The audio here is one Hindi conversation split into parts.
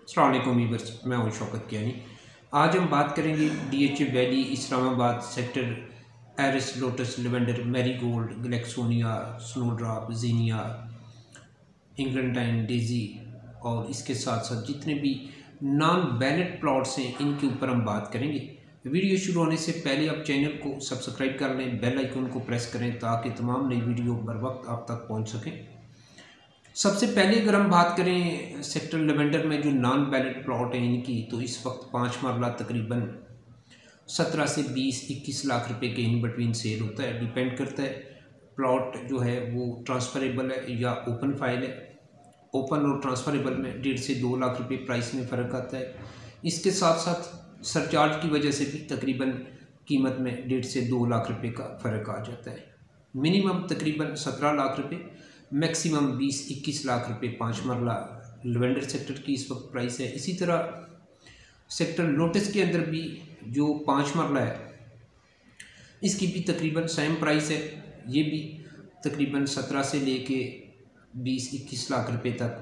अस्सलाम वालेकुम वीवर्स, मैं हूं शौकत कियानी। आज हम बात करेंगे DHA valley, Islamabad sector, iris, lotus, lavender, marigold, gloxinia, snowdrop, zinnia, eglantine, daisy और इसके साथ साथ जितने भी नॉन बैलेट प्लॉट्स हैं इनके ऊपर हम बात करेंगे। वीडियो शुरू होने से पहले आप चैनल को सब्सक्राइब कर लें, बेल आइकन को प्रेस करें ताकि तमाम नई वीडियो बर वक्त आप तक पहुँच सकें। सबसे पहले अगर हम बात करें सेक्टर लेवेंडर में जो नॉन बैलेट प्लॉट हैं इनकी, तो इस वक्त 5 मरला तकरीबन 17 से 20-21 लाख रुपए के इन बिटवीन सेल होता है। डिपेंड करता है प्लॉट जो है वो ट्रांसफरेबल है या ओपन फाइल है। ओपन और ट्रांसफरेबल में 1.5 से 2 लाख रुपए प्राइस में फ़र्क आता है। इसके साथ साथ सरचार्ज की वजह से भी तकरीबन कीमत में 1.5 से 2 लाख रुपए का फ़र्क आ जाता है। मिनिमम तकरीबन 17 लाख रुपए, मैक्सिमम 20-21 लाख रुपए 5 मरला लेवेंडर सेक्टर की इस वक्त प्राइस है। इसी तरह सेक्टर लोटस के अंदर भी जो 5 मरला है इसकी भी तकरीबन सेम प्राइस है। ये भी तकरीबन 17 से लेके 20-21 लाख रुपए तक।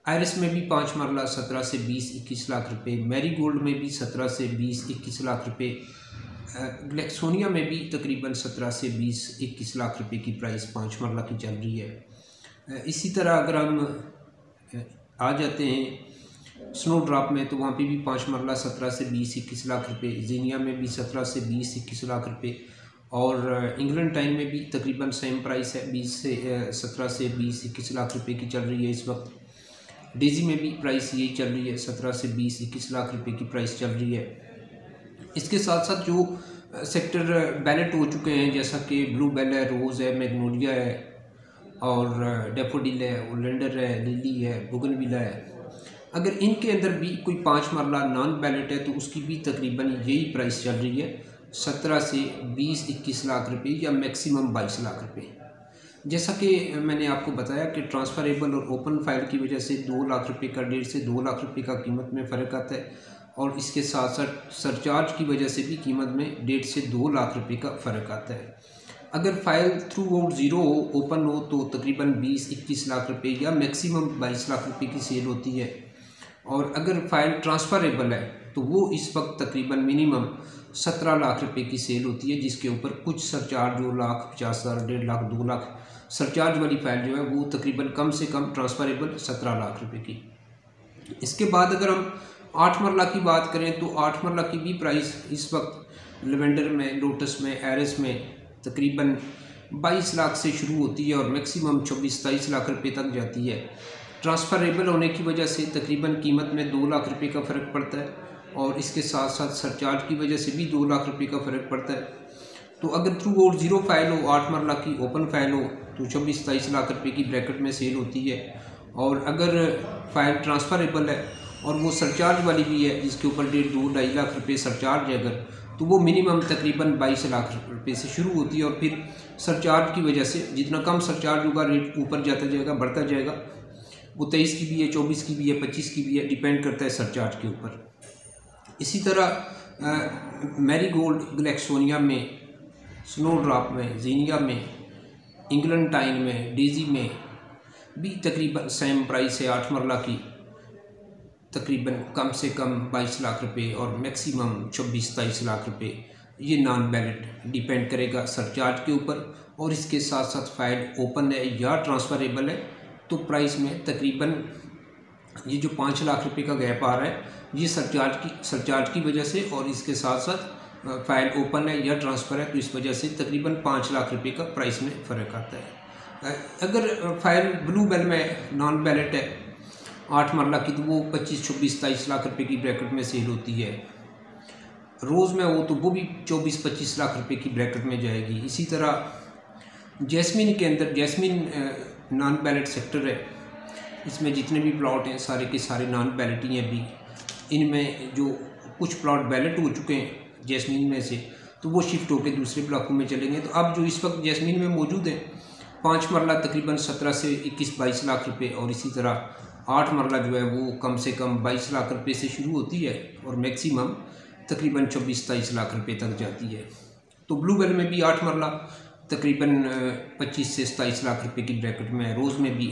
आयरिस में भी 5 मरला 17 से 20-21 लाख रुपए, मैरीगोल्ड में भी 17 से 20-21 लाख रुपए, ग्लैक्सोनिया में भी तकरीबन 17 से 20-21 लाख रुपए की प्राइस 5 मरला की चल रही है। इसी तरह अगर हम आ जाते हैं स्नो ड्रॉप में, तो वहाँ पे भी 5 मरला 17 से 20-21 लाख रुपए, जीनिया में भी 17 से 20-21 लाख रुपए और इंग्लैंड टाइम में भी तकरीबन सेम प्राइस है, 17 से 20-21 लाख रुपए की चल रही है इस वक्त। डेजी में भी प्राइस यही चल रही है, 17 से 20-21 लाख रुपए की प्राइस चल रही है। इसके साथ साथ जो सेक्टर बैलेट हो चुके हैं जैसा कि ब्लू बेल है, रोज़ है, मैग्नोलिया है और डेफोडिल है, ओलेंडर है, लिली है, बुगनविला है, अगर इनके अंदर भी कोई 5 मरला नॉन बैलेट है तो उसकी भी तकरीबन यही प्राइस चल रही है, 17 से 20-21 लाख रुपए या मैक्सिमम 22 लाख रुपए। जैसा कि मैंने आपको बताया कि ट्रांसफरेबल और ओपन फाइल की वजह से 2 लाख रुपए का 1.5 से 2 लाख रुपए का कीमत में फ़र्क आता है और इसके साथ साथ सरचार्ज की वजह से भी कीमत में 1.5 से 2 लाख रुपए का फ़र्क आता है। अगर फाइल थ्रू आउट ज़ीरो हो, ओपन हो, तो तकरीबन 20-21 लाख रुपए या मैक्सिमम 22 लाख रुपए की सेल होती है और अगर फाइल ट्रांसफरेबल है तो वो इस वक्त तकरीबन मिनिमम 17 लाख रुपए की सेल होती है, जिसके ऊपर कुछ सरचार्ज 2,50,000, 1.5 लाख, 2 लाख सरचार्ज वाली फ़ाइल जो है वो तकरीबन कम से कम ट्रांसफरेबल 17 लाख रुपए की। इसके बाद अगर हम 8 मरला की बात करें तो 8 मरला की भी प्राइस इस वक्त लेवेंडर में, लोटस में, एरिस में तकरीबन 22 लाख से शुरू होती है और मैक्सिमम 24-27 लाख रुपए तक जाती है। ट्रांसफरेबल होने की वजह से तकरीबन कीमत में 2 लाख रुपए का फ़र्क पड़ता है और इसके साथ साथ सरचार्ज की वजह से भी 2 लाख रुपए का फ़र्क पड़ता है। तो अगर थ्रू आउट ज़ीरो फाइल हो, 8 मरला की ओपन फाइल हो, तो 24-27 लाख रुपए की ब्रैकेट में सेल होती है और अगर फाइल ट्रांसफरेबल है और वो सरचार्ज वाली भी है जिसके ऊपर 1.5-2-2.5 लाख रुपए सरचार्ज है अगर, तो वो मिनिमम तकरीबन 22 लाख रुपए से शुरू होती है और फिर सरचार्ज की वजह से जितना कम सरचार्ज होगा रेट ऊपर जाता जाएगा, बढ़ता जाएगा। वो 23 की भी है, 24 की भी है, 25 की भी है, डिपेंड करता है सरचार्ज के ऊपर। इसी तरह मैरीगोल्ड, ग्लैक्सोनिया में, स्नो ड्रॉप में, जीनिया में, इंग्लैंड टाइन में, डेजी में भी तकरीबन सेम प्राइस है 8 मरला की, तकरीबन कम से कम 22 लाख रुपए और मैक्सिमम 24-27 लाख रुपए। ये नॉन बैलेट डिपेंड करेगा सरचार्ज के ऊपर और इसके साथ साथ फाइल ओपन है या ट्रांसफरेबल है तो प्राइस में तकरीबन ये जो 5 लाख रुपए का गैप आ रहा है ये सरचार्ज की वजह से और इसके साथ साथ फाइल ओपन है या ट्रांसफ़र है तो इस वजह से तकरीबन 5 लाख रुपए का प्राइस में फ़र्क आता है। अगर फाइल ब्लू बेल में नॉन बैलेट है 8 मरला की तो वो 25-26-27 लाख रुपए की ब्रैकेट में सेल होती है। रोज़ में हो तो वो भी 24-25 लाख रुपए की ब्रैकेट में जाएगी। इसी तरह जैस्मिन के अंदर, जैस्मिन नॉन बैलेट सेक्टर है, इसमें जितने भी प्लॉट हैं सारे के सारे नॉन बैलेट ही हैं। अभी इनमें जो कुछ प्लॉट बैलेट हो चुके हैं जैस्मिन में से तो वो शिफ्ट होकर दूसरे ब्लॉकों में चलेंगे। तो अब जो इस वक्त जैस्मिन में मौजूद है 5 मरला तकरीबन 17 से 21-22 लाख रुपए और इसी तरह 8 मरला जो है वो कम से कम 22 लाख रुपए से शुरू होती है और मैक्सिमम तकरीबन 24-27 लाख रुपए तक जाती है। तो ब्लू बेल में भी 8 मरला तकरीबन 25 से 27 लाख रुपए की ब्रैकेट में, रोज़ में भी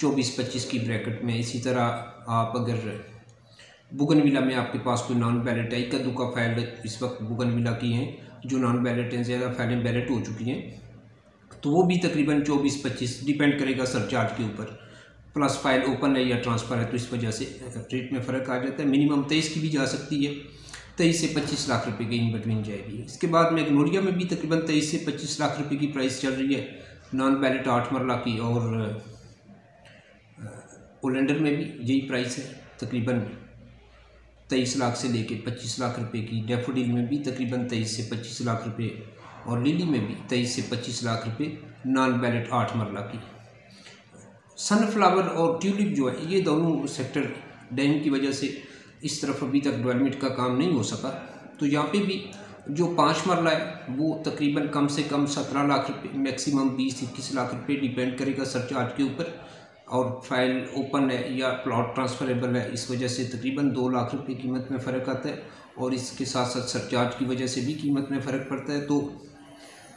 24-25 की ब्रैकेट में, इसी तरह आप अगर बुगनविला में आपके पास कोई नॉन बैलेट है, इक्का दुक्का फाइल इस वक्त बुगनविला की हैं जो नॉन बैलेट हैं, ज़्यादा फाइलें बैलेट हो चुकी हैं, तो वो भी तकरीबन 24-25 डिपेंड करेगा सरचार्ज के ऊपर, प्लस फाइल ओपन है या ट्रांसफ़र है, तो इस वजह से रेट में फ़र्क आ जाता है। मिनिमम 23 की भी जा सकती है, 23 से 25 लाख रुपए के इन बिटवीन जाएगी। इसके बाद मैग्नोलिया में भी तकरीबन 23 से 25 लाख रुपए की प्राइस चल रही है नॉन बैलेट 8 मरला की, और ओलेंडर में भी यही प्राइस है तकरीबन 23 लाख से लेके 25 लाख रुपए की। डैफोडिल में भी तकरीबन 23 से 25 लाख रुपए, और लिली में भी 23 से 25 लाख रुपए नॉन बैलेट 8 मरला की। सनफ्लावर और ट्यूलिप जो है, ये दोनों सेक्टर डैम की वजह से इस तरफ अभी तक डेवलपमेंट का काम नहीं हो सका, तो यहाँ पे भी जो 5 मरला है वो तकरीबन कम से कम 17 लाख रुपए, मैक्सिमम 20-21 लाख रुपए, डिपेंड करेगा सरचार्ज के ऊपर, और फाइल ओपन है या प्लॉट ट्रांसफरेबल है, इस वजह से तकरीबन 2 लाख रुपए कीमत में फ़र्क आता है, और इसके साथ साथ सरचार्ज की वजह से भी कीमत में फ़र्क पड़ता है, तो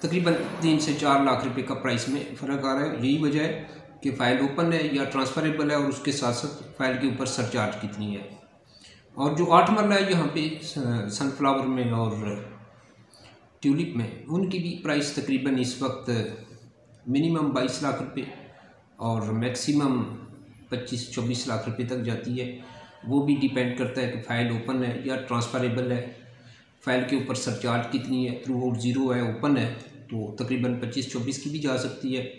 तकरीबन 3 से 4 लाख रुपए का प्राइस में फ़र्क आ रहा है। यही वजह है कि फ़ाइल ओपन है या ट्रांसफरेबल है, और उसके साथ साथ फाइल के ऊपर सरचार्ज कितनी है। और जो 8 मरला है यहाँ पे सनफ्लावर में और ट्यूलिप में, उनकी भी प्राइस तकरीबन इस वक्त मिनिमम 22 लाख रुपए और मैक्सिमम 25-24 लाख रुपए तक जाती है। वो भी डिपेंड करता है कि फ़ाइल ओपन है या ट्रांसफरेबल है, फ़ाइल के ऊपर सरचार्ज कितनी है, थ्रू आउट ज़ीरो है, ओपन है तो तकरीबन 25-24 की भी जा सकती है,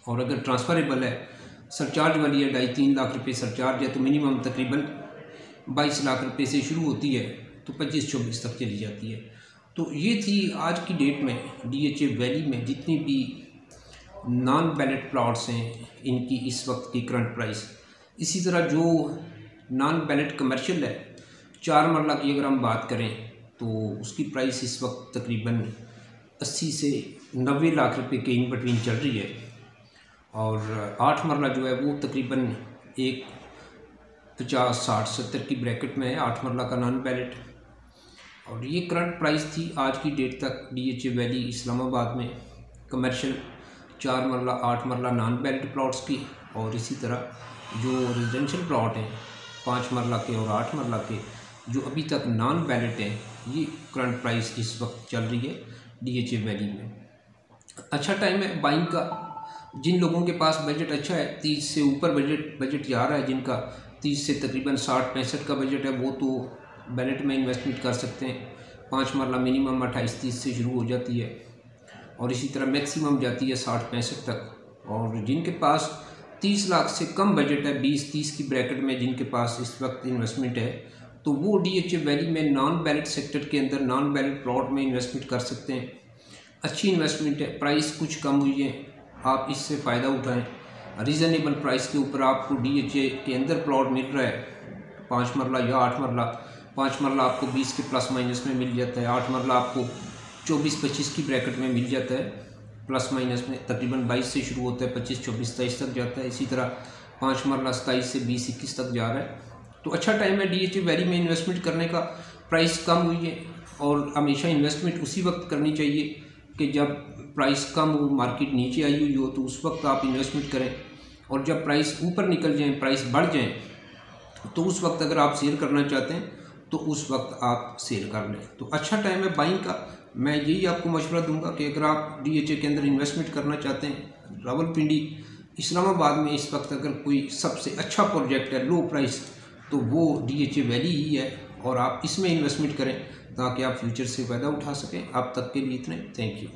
और अगर ट्रांसफरेबल है, सरचार्ज वाली है, 2.5-3 लाख रुपए सरचार्ज है, तो मिनिमम तकरीबन 22 लाख रुपए से शुरू होती है तो 25-24 तक चली जाती है। तो ये थी आज की डेट में DHA वैली में जितनी भी नॉन बैलेट प्लॉट्स हैं, इनकी इस वक्त की करंट प्राइस। इसी तरह जो नॉन बैलेट कमर्शियल है 4 मरला की अगर हम बात करें तो उसकी प्राइस इस वक्त तकरीबन 80 से 90 लाख रुपए के इन बिटवीन चल रही है, और 8 मरला जो है वो तकरीबन एक 50-60-70 की ब्रैकेट में है 8 मरला का नॉन बैलेट। और ये करंट प्राइस थी आज की डेट तक DHA वैली इस्लामाबाद में कमर्शियल 4 मरला 8 मरला नॉन बैलेट प्लॉट्स की। और इसी तरह जो रेजिडेंशियल प्लॉट हैं 5 मरला के और 8 मरला के जो अभी तक नॉन बैलेट हैं, ये करंट प्राइस इस वक्त चल रही है DHA वैली में। अच्छा टाइम है बाइंग का। जिन लोगों के पास बजट अच्छा है, 30 से ऊपर बजट जा रहा है, जिनका 30 से तकरीबन 60-65 का बजट है, वो तो बैलेट में इन्वेस्टमेंट कर सकते हैं। 5 मरला मिनिमम 28-30 से शुरू हो जाती है, और इसी तरह मैक्सिमम जाती है 60-65 तक। और जिनके पास 30 लाख से कम बजट है, 20-30 की ब्रैकेट में जिनके पास इस वक्त इन्वेस्टमेंट है, तो वो DHA वैली में नॉन बैलेट सेक्टर के अंदर नॉन बैलेट प्लॉट में इन्वेस्टमेंट कर सकते हैं। अच्छी इन्वेस्टमेंट है, प्राइस कुछ कम हुई है, आप इससे फ़ायदा उठाएं। रीज़नेबल प्राइस के ऊपर आपको DHA के अंदर प्लॉट मिल रहा है 5 मरला या 8 मरला। 5 मरला आपको 20 के प्लस माइनस में मिल जाता है, 8 मरला आपको 24-25 की ब्रैकेट में मिल जाता है, प्लस माइनस में तकरीबन 22 से शुरू होता है, 25-24-23 तक जाता है। इसी तरह 5 मरला 27 से 20-21 तक जा रहा है। तो अच्छा टाइम है DHA वैली में इन्वेस्टमेंट करने का। प्राइस कम हुई है, और हमेशा इन्वेस्टमेंट उसी वक्त करनी चाहिए कि जब प्राइस कम हो, मार्केट नीचे आई हुई हो, तो उस वक्त आप इन्वेस्टमेंट करें। और जब प्राइस ऊपर निकल जाए, प्राइस बढ़ जाए, तो उस वक्त अगर आप सेल करना चाहते हैं तो उस वक्त आप सेल कर लें। तो अच्छा टाइम है बाइंग का। मैं यही आपको मशवरा दूंगा कि अगर आप DHA के अंदर इन्वेस्टमेंट करना चाहते हैं, रावलपिंडी इस्लामाबाद में इस वक्त अगर कोई सबसे अच्छा प्रोजेक्ट है लो प्राइस, तो वो DHA वैली ही है, और आप इसमें इन्वेस्टमेंट करें ताकि आप फ्यूचर से फ़ायदा उठा सकें। आप तक के लिए इतने, थैंक यू।